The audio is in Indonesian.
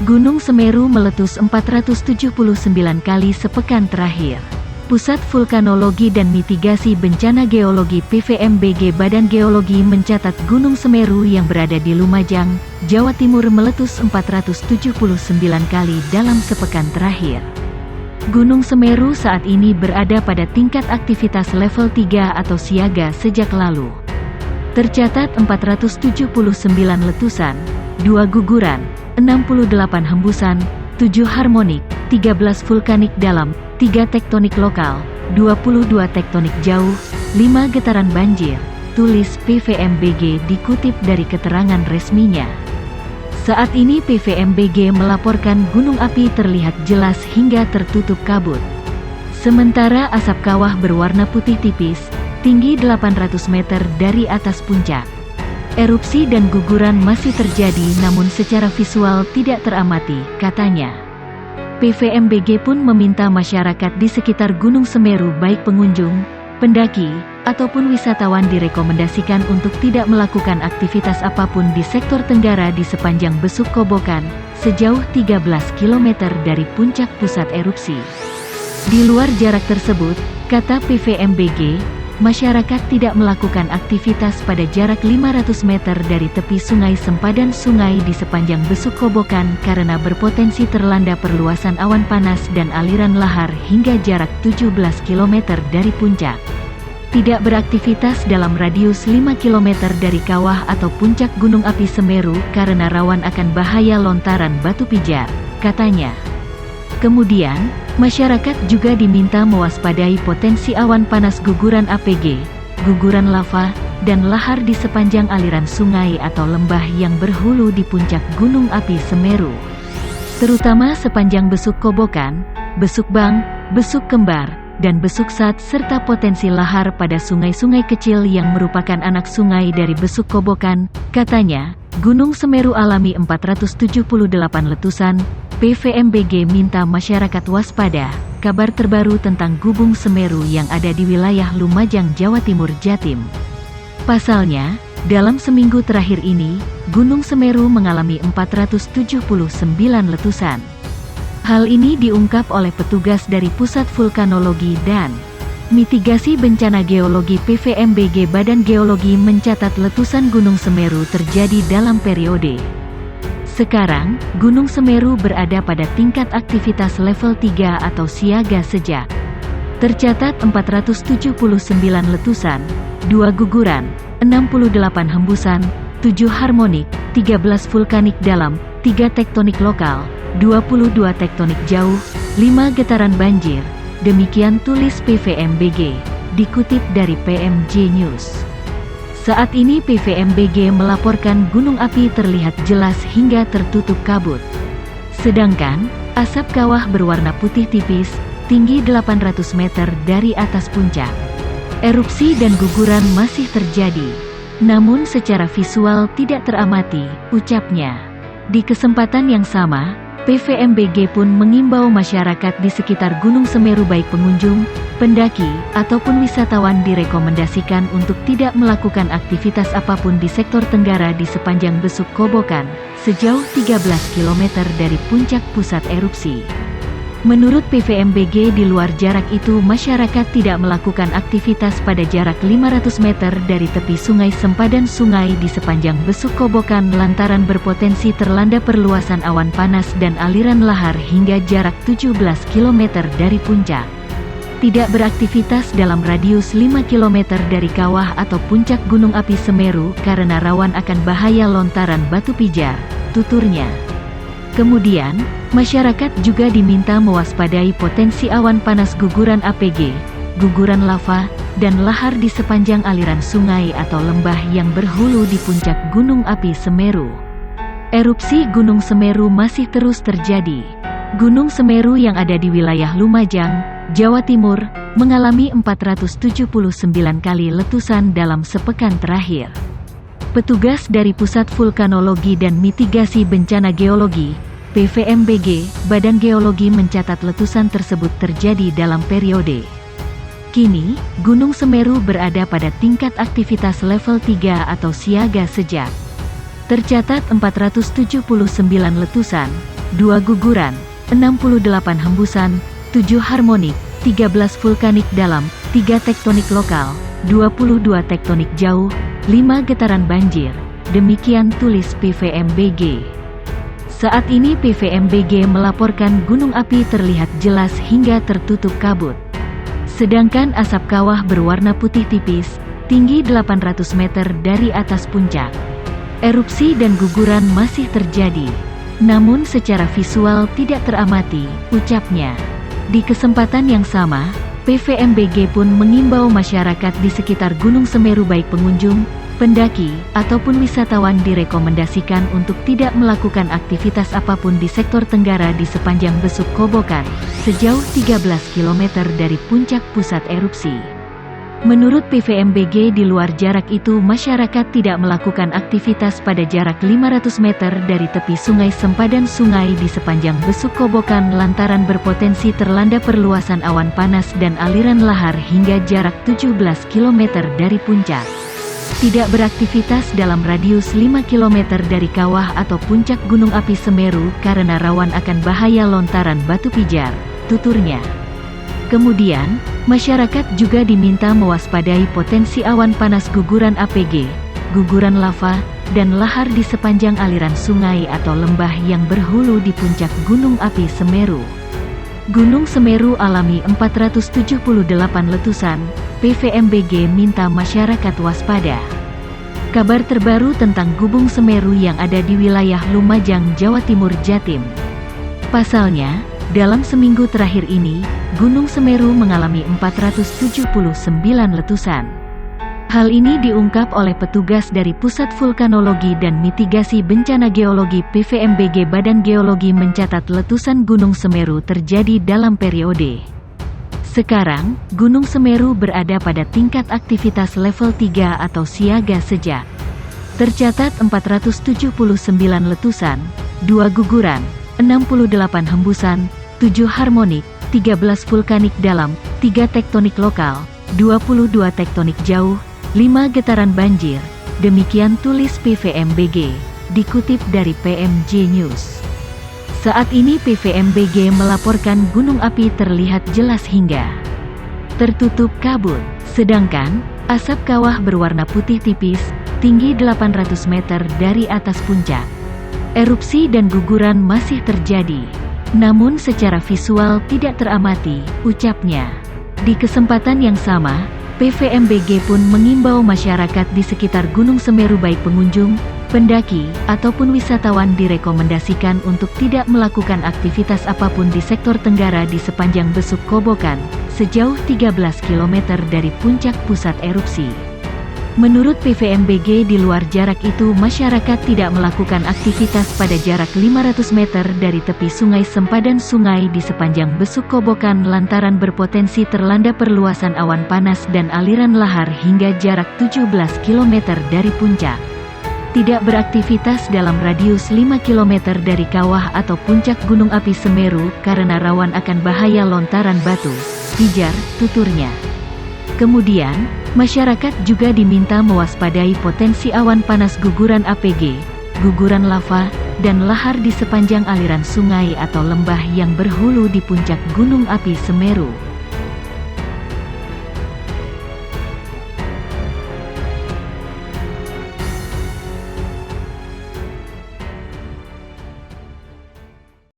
Gunung Semeru meletus 479 kali sepekan terakhir. Pusat Vulkanologi dan Mitigasi Bencana Geologi PVMBG Badan Geologi mencatat Gunung Semeru yang berada di Lumajang, Jawa Timur meletus 479 kali dalam sepekan terakhir. Gunung Semeru saat ini berada pada tingkat aktivitas level 3 atau siaga sejak lalu. Tercatat 479 letusan, 2 guguran, 68 hembusan, 7 harmonik, 13 vulkanik dalam, 3 tektonik lokal, 22 tektonik jauh, 5 getaran banjir, tulis PVMBG dikutip dari keterangan resminya. Saat ini PVMBG melaporkan gunung api terlihat jelas hingga tertutup kabut. Sementara asap kawah berwarna putih tipis, tinggi 800 meter dari atas puncak. Erupsi dan guguran masih terjadi namun secara visual tidak teramati, katanya. PVMBG pun meminta masyarakat di sekitar Gunung Semeru baik pengunjung, pendaki, ataupun wisatawan direkomendasikan untuk tidak melakukan aktivitas apapun di sektor tenggara di sepanjang Besuk Kobokan, sejauh 13 km dari puncak pusat erupsi. Di luar jarak tersebut, kata PVMBG, masyarakat tidak melakukan aktivitas pada jarak 500 meter dari tepi sungai sempadan sungai di sepanjang Besuk Kobokan karena berpotensi terlanda perluasan awan panas dan aliran lahar hingga jarak 17 km dari puncak. Tidak beraktivitas dalam radius 5 km dari kawah atau puncak Gunung Api Semeru karena rawan akan bahaya lontaran batu pijar, katanya. Kemudian, masyarakat juga diminta mewaspadai potensi awan panas guguran APG, guguran lava, dan lahar di sepanjang aliran sungai atau lembah yang berhulu di puncak Gunung Api Semeru. Terutama sepanjang Besuk Kobokan, Besuk Bang, Besuk Kembar, dan Besuk Sat serta potensi lahar pada sungai-sungai kecil yang merupakan anak sungai dari Besuk Kobokan, katanya. Gunung Semeru alami 478 letusan. PVMBG minta masyarakat waspada. Kabar terbaru tentang Gubung Semeru yang ada di wilayah Lumajang, Jawa Timur, Jatim. Pasalnya, dalam seminggu terakhir ini, Gunung Semeru mengalami 479 letusan. Hal ini diungkap oleh petugas dari Pusat Vulkanologi dan Mitigasi Bencana Geologi PVMBG Badan Geologi mencatat letusan Gunung Semeru terjadi dalam periode. Sekarang, Gunung Semeru berada pada tingkat aktivitas level 3 atau siaga sejak. Tercatat 479 letusan, 2 guguran, 68 hembusan, 7 harmonik, 13 vulkanik dalam, 3 tektonik lokal, 22 tektonik jauh, 5 getaran banjir. Demikian tulis PVMBG, dikutip dari PMJ News. Saat ini PVMBG melaporkan gunung api terlihat jelas hingga tertutup kabut. Sedangkan, asap kawah berwarna putih tipis, tinggi 800 meter dari atas puncak. Erupsi dan guguran masih terjadi, namun secara visual tidak teramati, ucapnya. Di kesempatan yang sama, PVMBG pun mengimbau masyarakat di sekitar Gunung Semeru baik pengunjung, pendaki, ataupun wisatawan direkomendasikan untuk tidak melakukan aktivitas apapun di sektor tenggara di sepanjang Besuk Kobokan, sejauh 13 km dari puncak pusat erupsi. Menurut PVMBG di luar jarak itu masyarakat tidak melakukan aktivitas pada jarak 500 meter dari tepi sungai sempadan sungai di sepanjang Besuk Kobokan lantaran berpotensi terlanda perluasan awan panas dan aliran lahar hingga jarak 17 km dari puncak. Tidak beraktivitas dalam radius 5 km dari kawah atau puncak Gunung Api Semeru karena rawan akan bahaya lontaran batu pijar, tuturnya. Kemudian, masyarakat juga diminta mewaspadai potensi awan panas guguran APG, guguran lava, dan lahar di sepanjang aliran sungai atau lembah yang berhulu di puncak Gunung Api Semeru. Erupsi Gunung Semeru masih terus terjadi. Gunung Semeru yang ada di wilayah Lumajang, Jawa Timur, mengalami 479 kali letusan dalam sepekan terakhir. Petugas dari Pusat Vulkanologi dan Mitigasi Bencana Geologi PVMBG, Badan Geologi mencatat letusan tersebut terjadi dalam periode. Kini, Gunung Semeru berada pada tingkat aktivitas level 3 atau siaga sejak. Tercatat 479 letusan, 2 guguran, 68 hembusan, 7 harmonik, 13 vulkanik dalam, 3 tektonik lokal, 22 tektonik jauh, 5 getaran banjir. Demikian tulis PVMBG. Saat ini PVMBG melaporkan gunung api terlihat jelas hingga tertutup kabut. Sedangkan asap kawah berwarna putih tipis, tinggi 800 meter dari atas puncak. Erupsi dan guguran masih terjadi, namun secara visual tidak teramati, ucapnya. Di kesempatan yang sama, PVMBG pun mengimbau masyarakat di sekitar Gunung Semeru baik pengunjung, pendaki, ataupun wisatawan direkomendasikan untuk tidak melakukan aktivitas apapun di sektor tenggara di sepanjang Besuk Kobokan, sejauh 13 km dari puncak pusat erupsi. Menurut PVMBG, di luar jarak itu masyarakat tidak melakukan aktivitas pada jarak 500 meter dari tepi Sungai Sempadan Sungai di sepanjang Besuk Kobokan lantaran berpotensi terlanda perluasan awan panas dan aliran lahar hingga jarak 17 km dari puncak. Tidak beraktivitas dalam radius 5 km dari kawah atau puncak Gunung Api Semeru karena rawan akan bahaya lontaran batu pijar, tuturnya. Kemudian, masyarakat juga diminta mewaspadai potensi awan panas guguran APG, guguran lava, dan lahar di sepanjang aliran sungai atau lembah yang berhulu di puncak Gunung Api Semeru. Gunung Semeru alami 478 letusan, PVMBG minta masyarakat waspada. Kabar terbaru tentang Gubung Semeru yang ada di wilayah Lumajang, Jawa Timur, Jatim. Pasalnya, dalam seminggu terakhir ini, Gunung Semeru mengalami 479 letusan. Hal ini diungkap oleh petugas dari Pusat Vulkanologi dan Mitigasi Bencana Geologi PVMBG. Badan Geologi mencatat letusan Gunung Semeru terjadi dalam periode. Sekarang, Gunung Semeru berada pada tingkat aktivitas level 3 atau siaga sejak. Tercatat 479 letusan, 2 guguran, 68 hembusan, 7 harmonik, 13 vulkanik dalam, 3 tektonik lokal, 22 tektonik jauh, 5 getaran banjir. Demikian tulis PVMBG, dikutip dari PMJ News. Saat ini PVMBG melaporkan gunung api terlihat jelas hingga tertutup kabut, sedangkan asap kawah berwarna putih tipis, tinggi 800 meter dari atas puncak. Erupsi dan guguran masih terjadi, namun secara visual tidak teramati, ucapnya. Di kesempatan yang sama, PVMBG pun mengimbau masyarakat di sekitar Gunung Semeru baik pengunjung, pendaki, ataupun wisatawan direkomendasikan untuk tidak melakukan aktivitas apapun di sektor tenggara di sepanjang Besuk Kobokan, sejauh 13 km dari puncak pusat erupsi. Menurut PVMBG, di luar jarak itu masyarakat tidak melakukan aktivitas pada jarak 500 meter dari tepi Sungai Sempadan Sungai di sepanjang Besuk Kobokan lantaran berpotensi terlanda perluasan awan panas dan aliran lahar hingga jarak 17 km dari puncak. Tidak beraktivitas dalam radius 5 km dari kawah atau puncak Gunung Api Semeru karena rawan akan bahaya lontaran batu pijar, tuturnya. Kemudian, masyarakat juga diminta mewaspadai potensi awan panas guguran APG, guguran lava, dan lahar di sepanjang aliran sungai atau lembah yang berhulu di puncak Gunung Api Semeru.